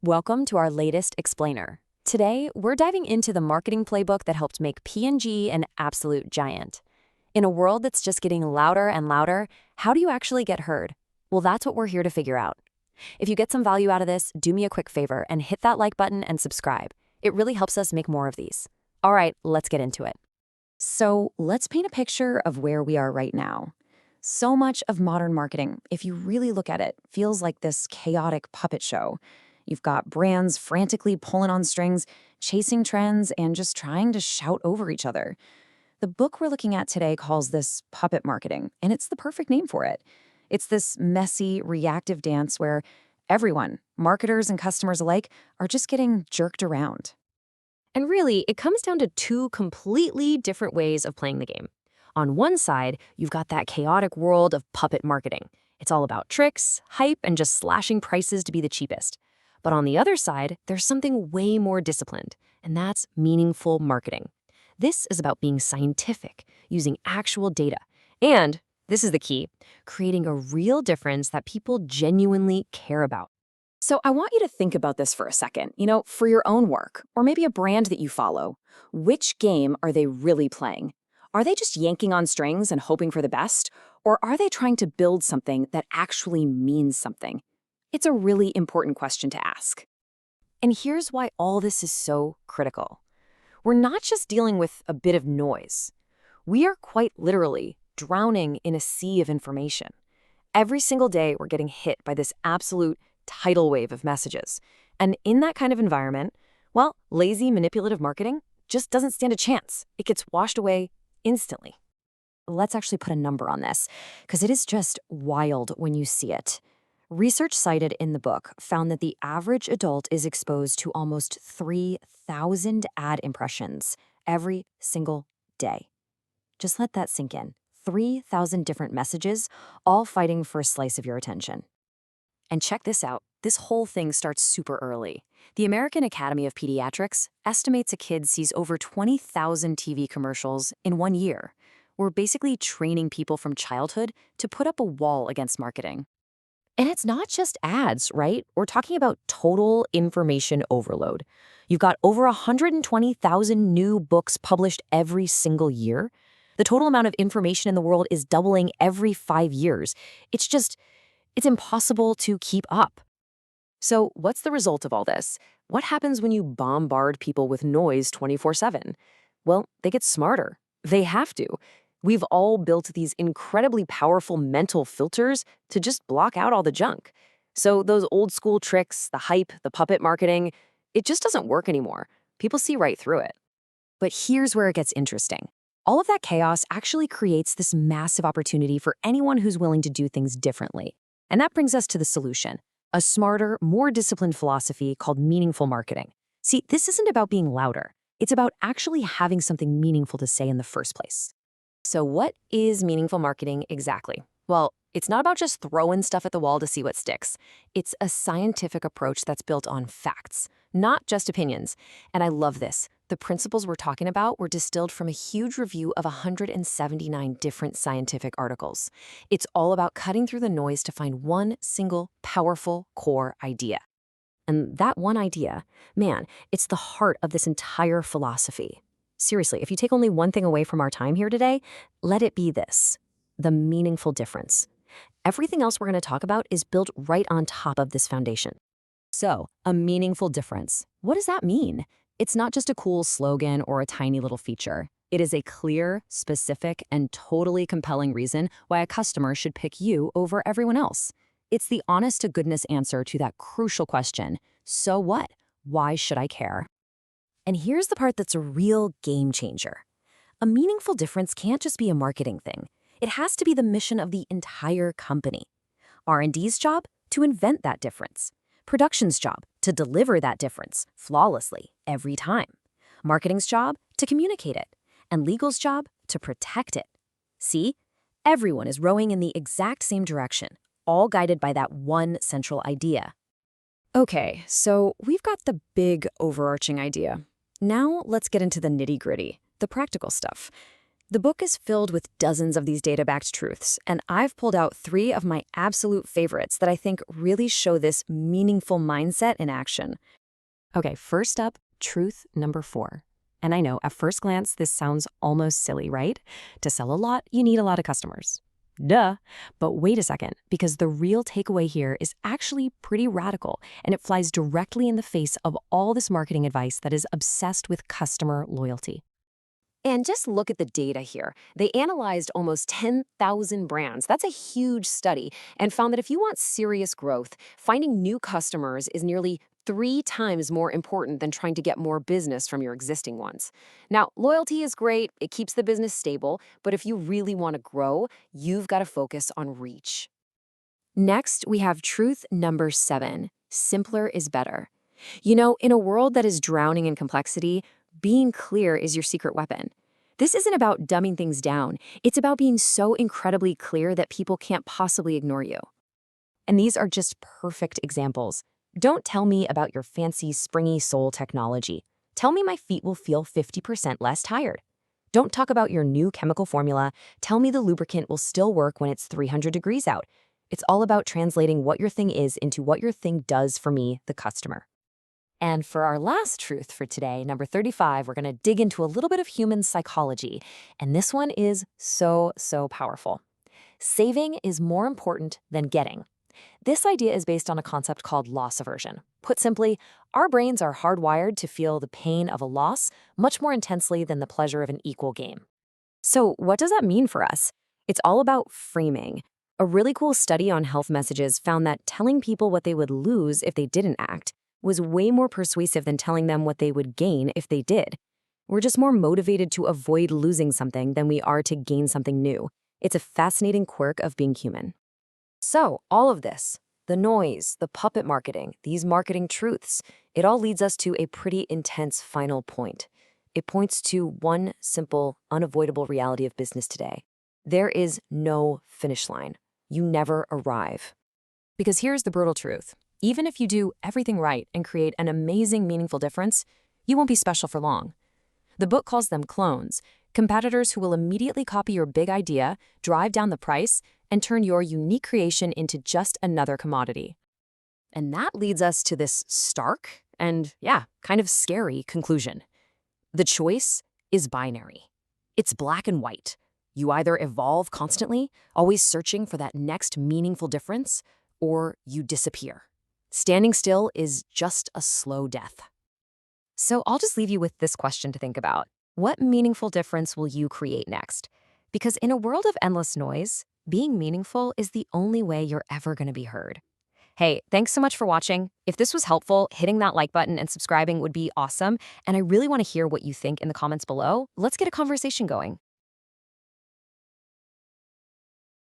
Welcome to our latest explainer. Today, we're diving into the marketing playbook that helped make P&G an absolute giant. In a world that's just getting louder and louder, how do you actually get heard? Well, that's what we're here to figure out. If you get some value out of this, do me a quick favor and hit that like button and subscribe. It really helps us make more of these. All right, let's get into it. So let's paint a picture of where we are right now. So much of modern marketing, if you really look at it, feels like this chaotic puppet show. You've got brands frantically pulling on strings, chasing trends, and just trying to shout over each other. The book we're looking at today calls this puppet marketing, and it's the perfect name for it. It's this messy, reactive dance where everyone, marketers and customers alike, are just getting jerked around. And really, it comes down to two completely different ways of playing the game. On one side, you've got that chaotic world of puppet marketing. It's all about tricks, hype, and just slashing prices to be the cheapest. But on the other side, there's something way more disciplined, and that's meaningful marketing. This is about being scientific, using actual data, and, this is the key, creating a real difference that people genuinely care about. So I want you to think about this for a second. For your own work, or maybe a brand that you follow. Which game are they really playing? Are they just yanking on strings and hoping for the best? Or are they trying to build something that actually means something? It's a really important question to ask. And here's why all this is so critical. We're not just dealing with a bit of noise. We are quite literally drowning in a sea of information. Every single day, we're getting hit by this absolute tidal wave of messages. And in that kind of environment, well, lazy, manipulative marketing just doesn't stand a chance. It gets washed away instantly. Let's actually put a number on this, because it is just wild when you see it. Research cited in the book found that the average adult is exposed to almost 3,000 ad impressions every single day. Just let that sink in. 3,000 different messages, all fighting for a slice of your attention. And check this out. This whole thing starts super early. The American Academy of Pediatrics estimates a kid sees over 20,000 TV commercials in 1 year. We're basically training people from childhood to put up a wall against marketing. And it's not just ads, right? We're talking about total information overload. You've got over 120,000 new books published every single year. The total amount of information in the world is doubling every 5 years. It's impossible to keep up. So what's the result of all this? What happens when you bombard people with noise 24/7? Well, they get smarter. They have to. We've all built these incredibly powerful mental filters to just block out all the junk. So those old school tricks, the hype, the puppet marketing, it just doesn't work anymore. People see right through it. But here's where it gets interesting. All of that chaos actually creates this massive opportunity for anyone who's willing to do things differently. And that brings us to the solution, a smarter, more disciplined philosophy called meaningful marketing. See, this isn't about being louder. It's about actually having something meaningful to say in the first place. So what is meaningful marketing exactly? Well, it's not about just throwing stuff at the wall to see what sticks. It's a scientific approach that's built on facts, not just opinions. And I love this. The principles we're talking about were distilled from a huge review of 179 different scientific articles. It's all about cutting through the noise to find one single, powerful core idea. And that one idea, man, it's the heart of this entire philosophy. Seriously, if you take only one thing away from our time here today, let it be this: the meaningful difference. Everything else we're going to talk about is built right on top of this foundation. So, a meaningful difference. What does that mean? It's not just a cool slogan or a tiny little feature. It is a clear, specific, and totally compelling reason why a customer should pick you over everyone else. It's the honest-to-goodness answer to that crucial question: so what? Why should I care? And here's the part that's a real game changer. A meaningful difference can't just be a marketing thing. It has to be the mission of the entire company. R&D's job? To invent that difference. Production's job? To deliver that difference flawlessly every time. Marketing's job? To communicate it. And legal's job? To protect it. See? Everyone is rowing in the exact same direction, all guided by that one central idea. Okay, so we've got the big overarching idea. Now let's get into the nitty-gritty, the practical stuff. The book is filled with dozens of these data-backed truths, and I've pulled out 3 of my absolute favorites that I think really show this meaningful mindset in action. Okay, first up, truth number 4. And I know, at first glance, this sounds almost silly, right? To sell a lot, you need a lot of customers. Duh. But wait a second, because the real takeaway here is actually pretty radical, and it flies directly in the face of all this marketing advice that is obsessed with customer loyalty. And just look at the data here. They analyzed almost 10,000 brands. That's a huge study, and found that if you want serious growth, finding new customers is nearly 3 times more important than trying to get more business from your existing ones. Now, loyalty is great, it keeps the business stable, but if you really want to grow, you've got to focus on reach. Next, we have truth number 7. Simpler is better. You know, in a world that is drowning in complexity, being clear is your secret weapon. This isn't about dumbing things down. It's about being so incredibly clear that people can't possibly ignore you. And these are just perfect examples. Don't tell me about your fancy, springy sole technology. Tell me my feet will feel 50% less tired. Don't talk about your new chemical formula. Tell me the lubricant will still work when it's 300 degrees out. It's all about translating what your thing is into what your thing does for me, the customer. And for our last truth for today, number 35, we're going to dig into a little bit of human psychology. And this one is so powerful. Saving is more important than getting. This idea is based on a concept called loss aversion. Put simply, our brains are hardwired to feel the pain of a loss much more intensely than the pleasure of an equal gain. So what does that mean for us? It's all about framing. A really cool study on health messages found that telling people what they would lose if they didn't act was way more persuasive than telling them what they would gain if they did. We're just more motivated to avoid losing something than we are to gain something new. It's a fascinating quirk of being human. So, all of this, the noise, the puppet marketing, these marketing truths, it all leads us to a pretty intense final point. It points to one simple, unavoidable reality of business today. There is no finish line. You never arrive. Because here's the brutal truth. Even if you do everything right and create an amazing, meaningful difference, you won't be special for long. The book calls them clones, competitors who will immediately copy your big idea, drive down the price, and turn your unique creation into just another commodity. And that leads us to this stark and, kind of scary conclusion. The choice is binary. It's black and white. You either evolve constantly, always searching for that next meaningful difference, or you disappear. Standing still is just a slow death. So I'll just leave you with this question to think about. What meaningful difference will you create next? Because in a world of endless noise, being meaningful is the only way you're ever going to be heard. Hey, thanks so much for watching. If this was helpful, hitting that like button and subscribing would be awesome. And I really want to hear what you think in the comments below. Let's get a conversation going.